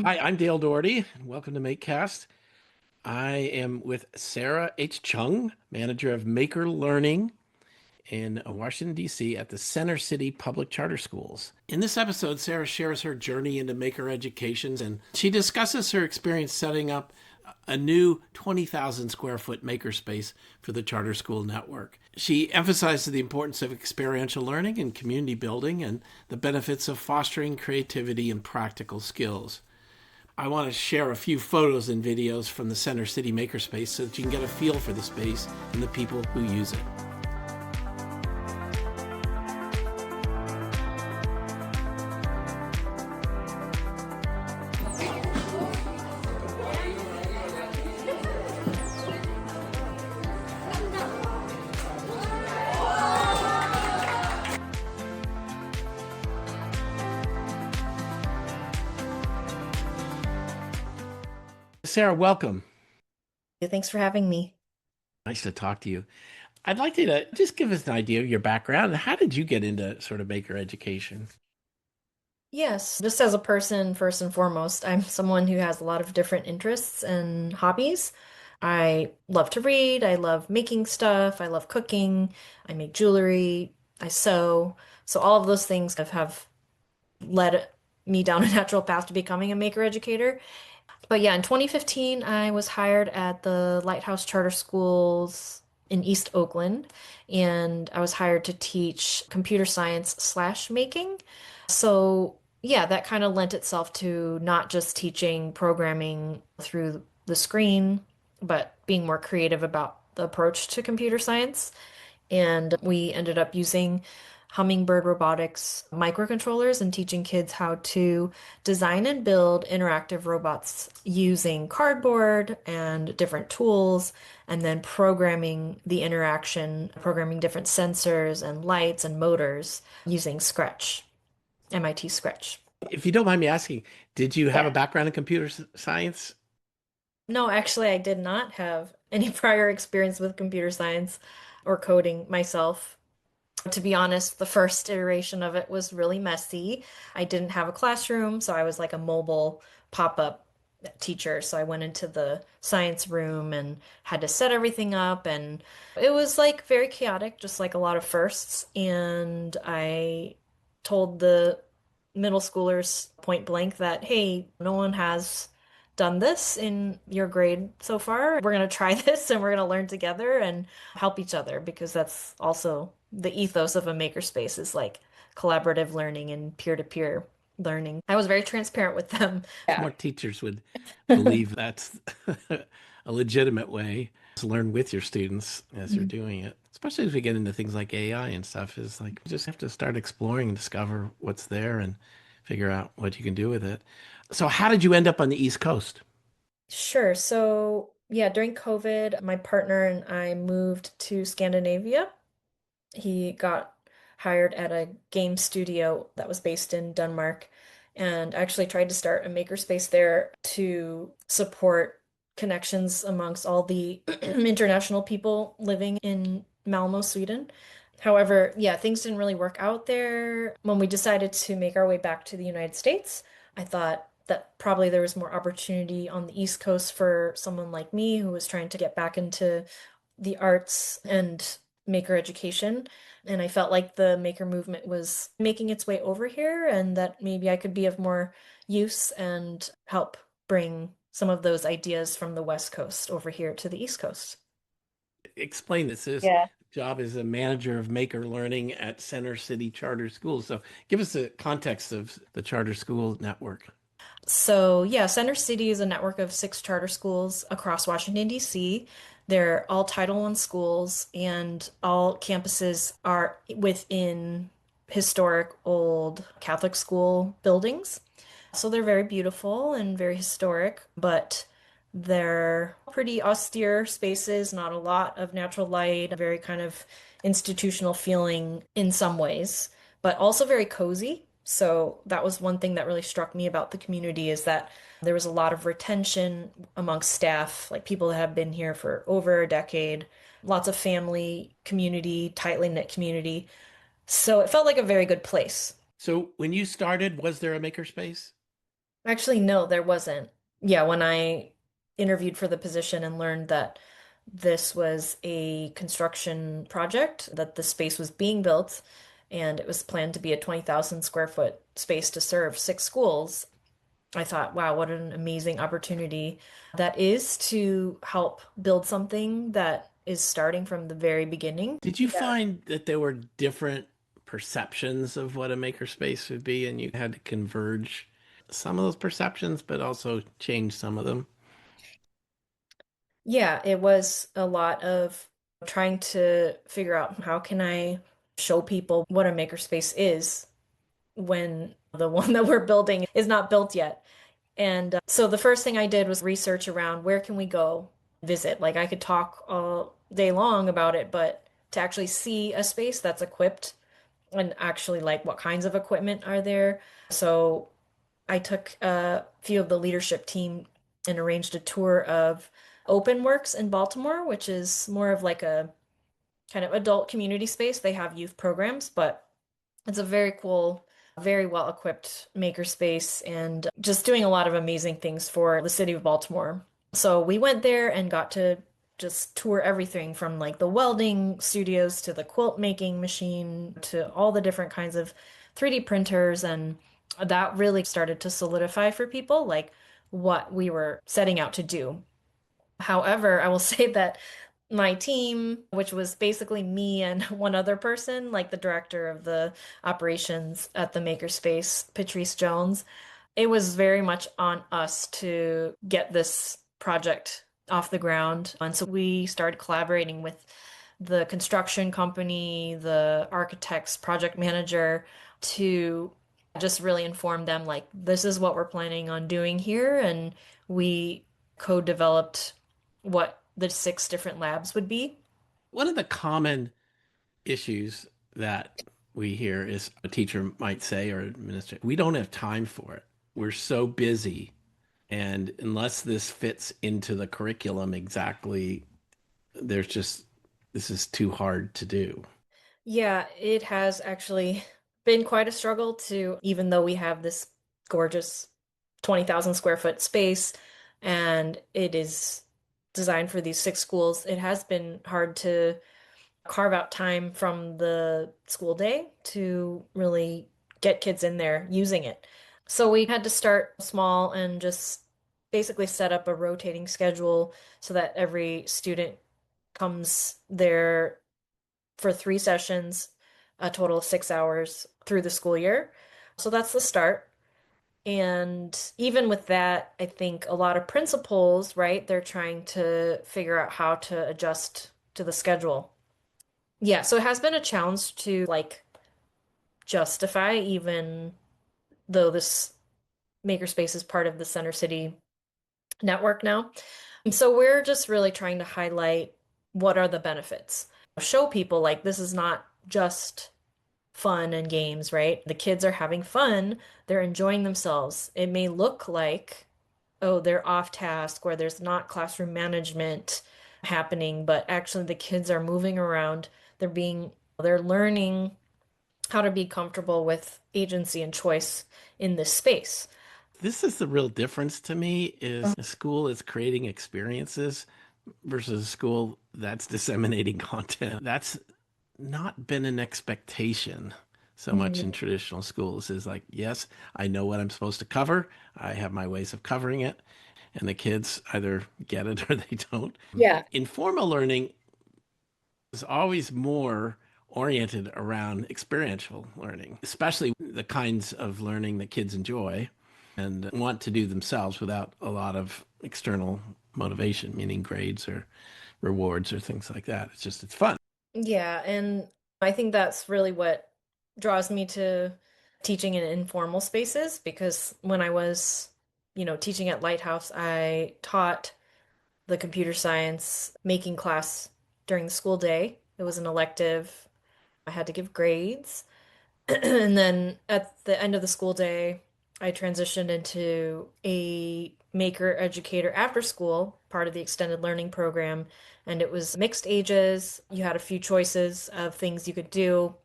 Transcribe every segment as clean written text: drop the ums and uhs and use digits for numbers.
Hi, I'm Dale Dougherty, and welcome to MakeCast. I am with Sarah H. Chung, manager of Maker Learning in Washington, D.C. at the Center City Public Charter Schools. In this episode, Sarah shares her journey into maker education, and she discusses her experience setting up a new 20,000 square foot makerspace for the charter school network. She emphasizes the importance of experiential learning and community building and the benefits of fostering creativity and practical skills. I want to share a few photos and videos from the Center City Makerspace so that you can get a feel for the space and the people who use it. Sarah, welcome. Thanks for having me. Nice to talk to you. I'd like you to just give us an idea of your background. How did you get into sort of maker education? Yes, just as a person, first and foremost, I'm someone who has a lot of different interests and hobbies. I love to read, I love making stuff, I love cooking, I make jewelry, I sew. So all of those things have led me down a natural path to becoming a maker educator. But yeah, in 2015, I was hired at the Lighthouse Charter Schools in East Oakland, and I was hired to teach computer science slash making. So yeah, that kind of lent itself to not just teaching programming through the screen, but being more creative about the approach to computer science. And we ended up using Hummingbird Robotics microcontrollers and teaching kids how to design and build interactive robots using cardboard and different tools, and then programming the interaction, programming different sensors and lights and motors using Scratch, MIT Scratch. If you don't mind me asking, did you have a Yeah. background in computer science? No, actually, I did not have any prior experience with computer science or coding myself. To be honest, the first iteration of it was really messy. I didn't have a classroom, so I was like a mobile pop-up teacher. So I went into the science room and had to set everything up, and it was like very chaotic, just like a lot of firsts. And I told the middle schoolers point blank that, hey, no one has done this in your grade so far. We're going to try this and we're going to learn together and help each other because that's also the ethos of a makerspace is like collaborative learning and peer-to-peer learning. I was very transparent with them. Yeah. More teachers would believe that's a legitimate way to learn with your students as you're doing it. Especially as we get into things like AI and stuff, is like you just have to start exploring and discover what's there and figure out what you can do with it. So how did you end up on the East Coast? Sure. So, yeah, during COVID, my partner and I moved to Scandinavia. He got hired at a game studio that was based in Denmark and actually tried to start a makerspace there to support connections amongst all the international people living in Malmo, Sweden. However, yeah, things didn't really work out there. When we decided to make our way back to the United States, I thought that probably there was more opportunity on the East Coast for someone like me who was trying to get back into the arts and maker education. And I felt like the maker movement was making its way over here and that maybe I could be of more use and help bring some of those ideas from the West Coast over here to the East Coast. Explain this. This Yeah. job is a manager of maker learning at Center City Charter Schools. So give us the context of the charter school network. So, yeah, Center City is a network of six charter schools across Washington, D.C. They're all Title I schools, and all campuses are within historic old Catholic school buildings. So they're very beautiful and very historic, but they're pretty austere spaces, not a lot of natural light, a very kind of institutional feeling in some ways, but also very cozy. So that was one thing that really struck me about the community is that there was a lot of retention amongst staff, like people that have been here for over a decade, lots of family, community, tightly knit community. So it felt like a very good place. So when you started, was there a makerspace? Actually, no, there wasn't. Yeah, when I interviewed for the position and learned that this was a construction project, that the space was being built, and it was planned to be a 20,000 square foot space to serve six schools, I thought, wow, what an amazing opportunity that is to help build something that is starting from the very beginning. Did you Yeah. find that there were different perceptions of what a makerspace would be, and you had to converge some of those perceptions, but also change some of them? Yeah, it was a lot of trying to figure out how can I show people what a makerspace is when the one that we're building is not built yet. And so the first thing I did was research around where can we go visit. Like I could talk all day long about it, but to actually see a space that's equipped and actually like what kinds of equipment are there. So I took a few of the leadership team and arranged a tour of Open Works in Baltimore, which is more of like a kind of adult community space. They have youth programs, but it's a very cool, very well equipped makerspace and just doing a lot of amazing things for the city of Baltimore. So we went there and got to just tour everything from like the welding studios to the quilt making machine to all the different kinds of 3D printers. And that really started to solidify for people like what we were setting out to do. However, I will say that my team, which was basically me and one other person, like the director of the operations at the Makerspace, Patrice Jones, it was very much on us to get this project off the ground. And so we started collaborating with the construction company, the architects, project manager to just really inform them like this is what we're planning on doing here. And we co-developed what the six different labs would be. One of the common issues that we hear is a teacher might say, or administrator, we don't have time for it. We're so busy. And unless this fits into the curriculum exactly, there's just, this is too hard to do. Yeah, it has actually been quite a struggle to, even though we have this gorgeous 20,000 square foot space and it is designed for these six schools, it has been hard to carve out time from the school day to really get kids in there using it. So we had to start small and just basically set up a rotating schedule so that every student comes there for three sessions, a total of 6 hours through the school year. So that's the start. And even with that, I think a lot of principals, right, they're trying to figure out how to adjust to the schedule. Yeah, so it has been a challenge to like justify, even though this makerspace is part of the Center City network now. And so we're just really trying to highlight what are the benefits. Show people like this is not just fun and games, right? The kids are having fun, they're enjoying themselves. It may look like, oh, they're off task or there's not classroom management happening, but actually the kids are moving around. They're learning how to be comfortable with agency and choice in this space. This is the real difference to me is a school is creating experiences versus a school that's disseminating content. That's not been an expectation so much in Mhm. traditional schools is like, yes, I know what I'm supposed to cover. I have my ways of covering it. And the kids either get it or they don't. Yeah. Informal learning is always more oriented around experiential learning, especially the kinds of learning that kids enjoy and want to do themselves without a lot of external motivation, meaning grades or rewards or things like that. It's just, it's fun. Yeah, and I think that's really what draws me to teaching in informal spaces because when I was, teaching at Lighthouse, I taught the computer science making class during the school day. It was an elective. I had to give grades. And then at the end of the school day, I transitioned into a maker educator after school, part of the extended learning program. And it was mixed ages. You had a few choices of things you could do.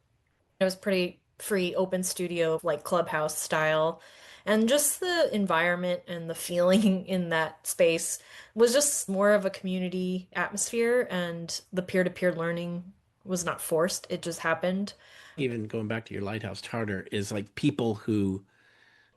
It was pretty free, open studio, like clubhouse style. And just the environment and the feeling in that space was just more of a community atmosphere, and the peer-to-peer learning was not forced. It just happened. Even going back to your lighthouse charter is like people who,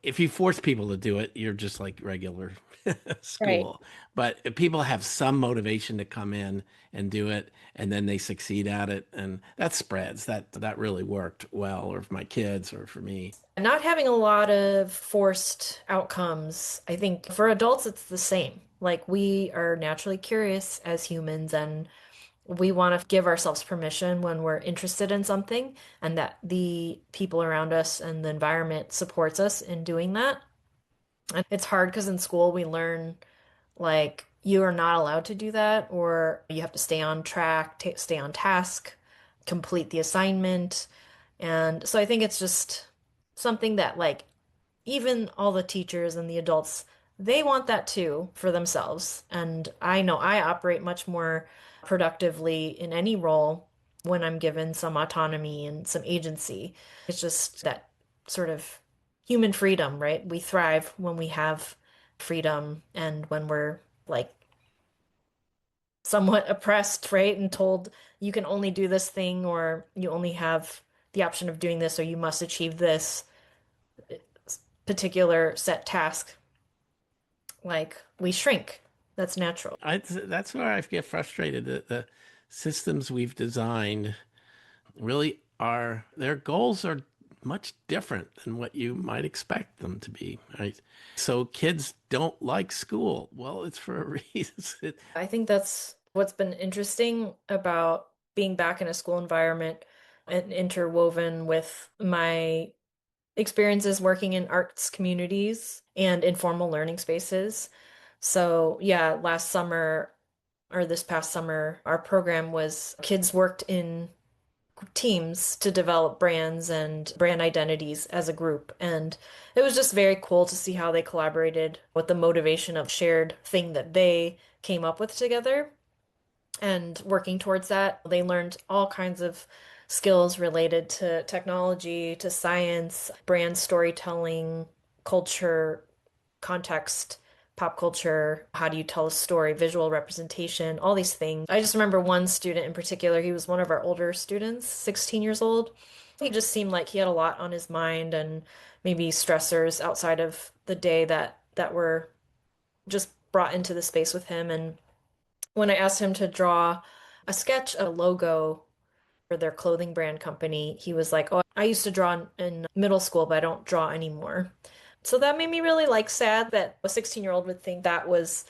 if you force people to do it, you're just like regular Right. school. But if people have some motivation to come in and do it, and then they succeed at it, and that spreads. That really worked well, or for my kids, or for me. Not having a lot of forced outcomes. I think for adults, it's the same. Like we are naturally curious as humans, and we want to give ourselves permission when we're interested in something, and that the people around us and the environment supports us in doing that. And it's hard because in school we learn like you are not allowed to do that, or you have to stay on track, stay on task, complete the assignment. And so I think it's just something that like even all the teachers and the adults, they want that too for themselves. And I know I operate much more productively in any role when I'm given some autonomy and some agency. It's just that sort of human freedom, right? We thrive when we have freedom and when we're like somewhat oppressed, right? And told you can only do this thing, or you only have the option of doing this, or you must achieve this particular set task. Like we shrink. That's natural. That's where I get frustrated. The systems we've designed really are, their goals are much different than what you might expect them to be, right? So kids don't like school. Well, it's for a reason. I think that's what's been interesting about being back in a school environment and interwoven with my experiences working in arts communities and informal learning spaces. So, yeah, last summer or this past summer, our program was kids worked in teams to develop brands and brand identities as a group. And it was just very cool to see how they collaborated with the motivation of shared thing that they came up with together. And working towards that, they learned all kinds of skills related to technology, to science, brand storytelling, culture, context, pop culture, how do you tell a story, visual representation, all these things. I just remember one student in particular, he was one of our older students, 16 years old. He just seemed like he had a lot on his mind and maybe stressors outside of the day that were just brought into the space with him. And when I asked him to draw a sketch, a logo for their clothing brand company, he was like, "Oh, I used to draw in middle school, but I don't draw anymore." So that made me really like sad that a 16-year-old would think that was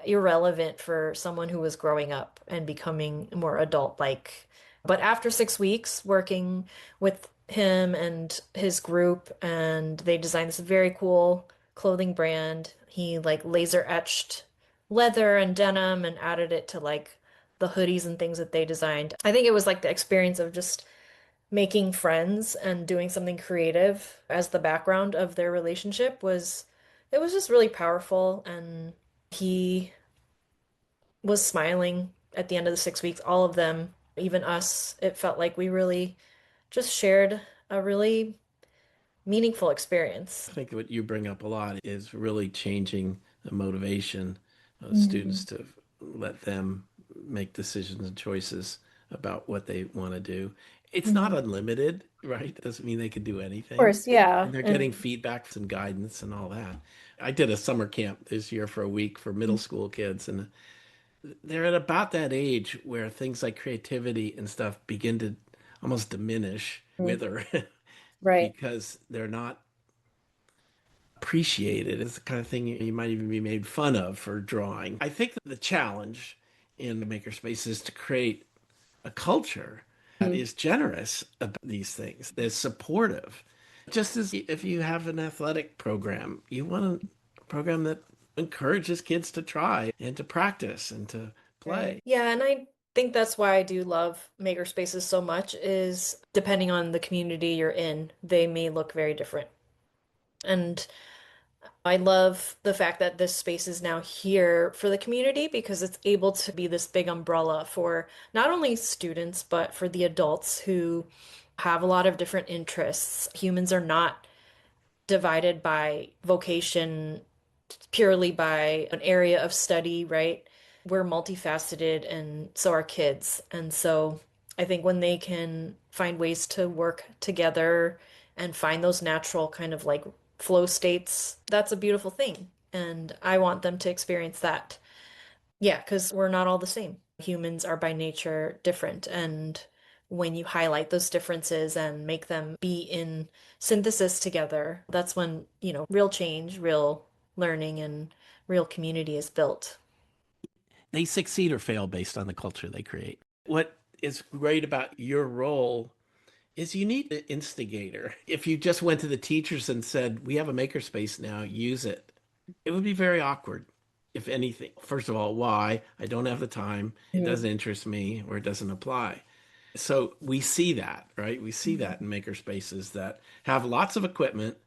irrelevant for someone who was growing up and becoming more adult-like. But after 6 weeks working with him and his group, and they designed this very cool clothing brand. He like laser etched leather and denim and added it to like the hoodies and things that they designed. I think it was like the experience of just making friends and doing something creative as the background of their relationship was it was just really powerful, and he was smiling at the end of the 6 weeks, all of them, even us. It felt like we really just shared a really meaningful experience. I think what you bring up a lot is really changing the motivation of students Mhm. to let them make decisions and choices about what they want to do. It's not Mhm. unlimited, right? That doesn't mean they can do Of anything. course, yeah. And they're getting And feedback and guidance and all that. I did a summer camp this year for a week for middle school kids, and they're at about that age where things like creativity and stuff begin to almost diminish, Mhm. wither, Right. because they're not appreciated. It's the kind of thing you might even be made fun of for drawing. I think the challenge in the makerspace is to create a culture that Mhm. is generous about these things, that's supportive. Just as if you have an athletic program, you want a program that encourages kids to try and to practice and to Right. play. Yeah, and I think that's why I do love makerspaces so much is depending on the community you're in, they may look very different. And I love the fact that this space is now here for the community because it's able to be this big umbrella for not only students, but for the adults who have a lot of different interests. Humans are not divided by vocation, purely by an area of study, right? We're multifaceted, and so are kids. And so I think when they can find ways to work together and find those natural kind of like flow states, that's a beautiful thing. And I want them to experience that. Yeah, because we're not all the same. Humans are by nature different. And when you highlight those differences and make them be in synthesis together, that's when, real change, real learning, and real community is built. They succeed or fail based on the culture they create. What is great about your role is you need an instigator. If you just went to the teachers and said, "We have a makerspace now, use it," it would be very awkward, if anything. First of all, why? I don't have the time. It Mm. doesn't interest me or it doesn't apply. So we see that, right? We see that Mhm. in makerspaces that have lots of equipment,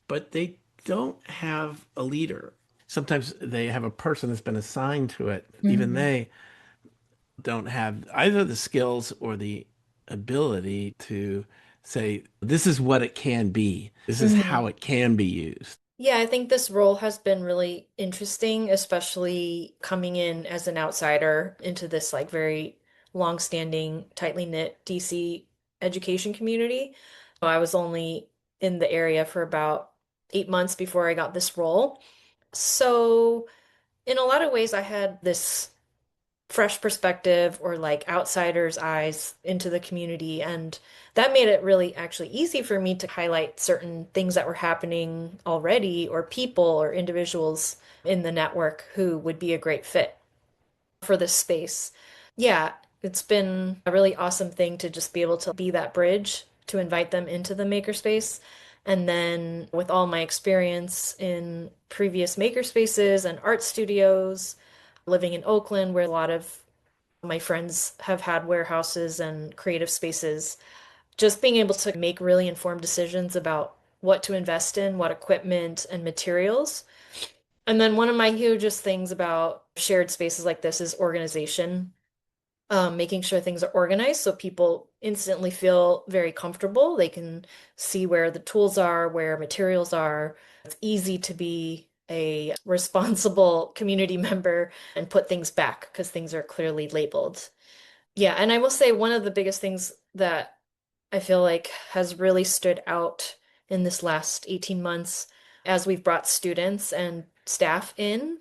but they don't have a leader. Sometimes they have a person that's been assigned to it. Even Mhm. they don't have either the skills or the ability to say, this is what it can be. This is how Mhm. it can be used. Yeah, I think this role has been really interesting, especially coming in as an outsider into this like very long-standing, tightly knit DC education community. I was only in the area for about 8 months before I got this role. So, in a lot of ways, I had this fresh perspective or like outsider's eyes into the community. And that made it really actually easy for me to highlight certain things that were happening already, or people or individuals in the network who would be a great fit for this space. Yeah, it's been a really awesome thing to just be able to be that bridge to invite them into the makerspace. And then with all my experience in previous makerspaces and art studios, living in Oakland, where a lot of my friends have had warehouses and creative spaces, just being able to make really informed decisions about what to invest in, what equipment and materials. And then one of my hugest things about shared spaces like this is organization, making sure things are organized so people instantly feel very comfortable. They can see where the tools are, where materials are. It's easy to be a responsible community member and put things back because things are clearly labeled. Yeah, and I will say one of the biggest things that I feel like has really stood out in this last 18 months as we've brought students and staff in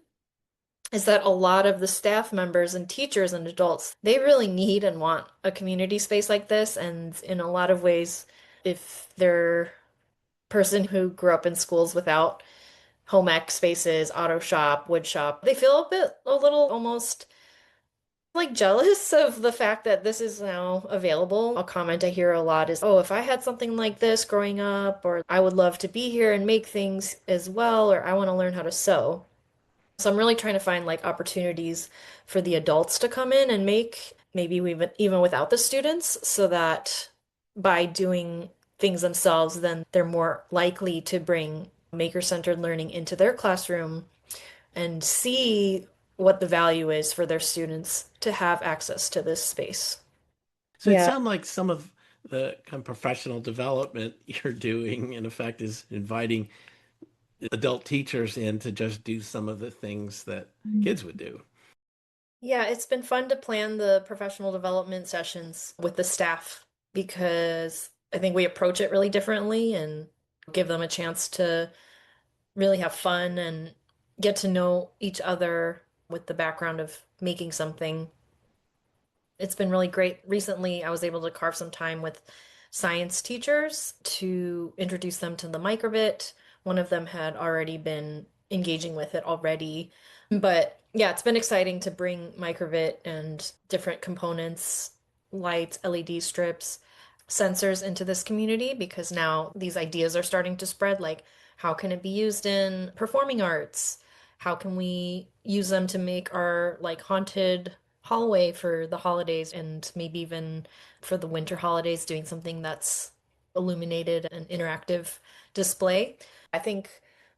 is that a lot of the staff members and teachers and adults, they really need and want a community space like this. And in a lot of ways, if they're a person who grew up in schools without home ec spaces, auto shop, wood shop, they feel a little almost like jealous of the fact that this is now available. A comment I hear a lot is, oh, if I had something like this growing up, or I would love to be here and make things as well, or I want to learn how to sew. So I'm really trying to find like opportunities for the adults to come in and make, maybe even without the students, so that by doing things themselves, then they're more likely to bring maker-centered learning into their classroom and see what the value is for their students to have access to this space. So it Yeah. sounds like some of the kind of professional development you're doing, in effect, is inviting adult teachers in to just do some of the things that kids would do. Yeah, it's been fun to plan the professional development sessions with the staff because I think we approach it really differently and give them a chance to really have fun and get to know each other with the background of making something. It's been really great. Recently, I was able to carve some time with science teachers to introduce them to the microbit. One of them had already been engaging with it already. But yeah, it's been exciting to bring microbit and different components, lights, LED strips, sensors into this community because now these ideas are starting to spread. Like, how can it be used in performing arts? How can we use them to make our like haunted hallway for the holidays and maybe even for the winter holidays, doing something that's illuminated and interactive display? I think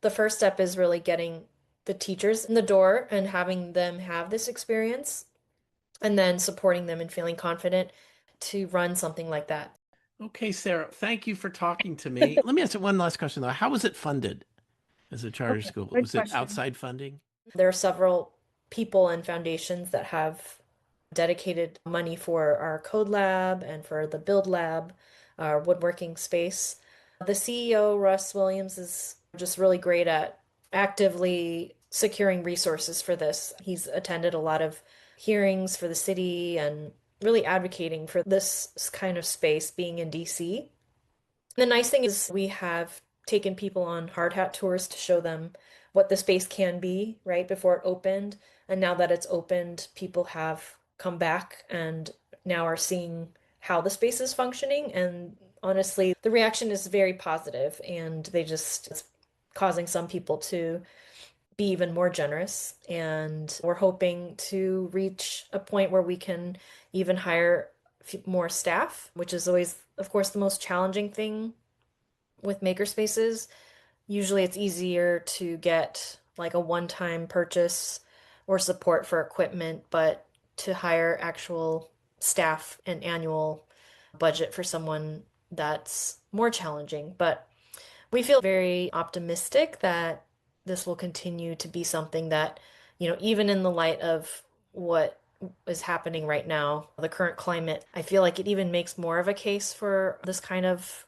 the first step is really getting the teachers in the door and having them have this experience and then supporting them and feeling confident to run something like that. Okay, Sarah, thank you for talking to me. Let me ask you one last question though. How was it funded as a charter Okay, school? good Was it question. outside funding? There are several people and foundations that have dedicated money for our code lab and for the build lab, our woodworking space. The CEO, Russ Williams, is just really great at actively securing resources for this. He's attended a lot of hearings for the city and really advocating for this kind of space being in DC. The nice thing is we have taken people on hard hat tours to show them what the space can be, right, before it opened. And now that it's opened, people have come back and now are seeing how the space is functioning. And honestly, the reaction is very positive, and it's causing some people to be even more generous. And we're hoping to reach a point where we can even hire more staff, which is always, of course, the most challenging thing with makerspaces. Usually it's easier to get like a one-time purchase or support for equipment, but to hire actual staff and annual budget for someone, that's more challenging. But we feel very optimistic that this will continue to be something that, even in the light of what is happening right now, the current climate, I feel like it even makes more of a case for this kind of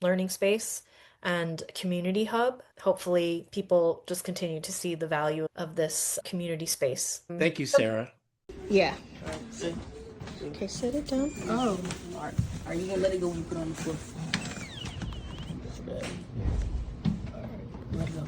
learning space and community hub. Hopefully, people just continue to see the value of this community space. Thank you, Sarah. Yeah. All right, sit. Okay, set it down. Oh. All right. Are you gonna let it go when you put it on the floor? That's bad. All right, let it go.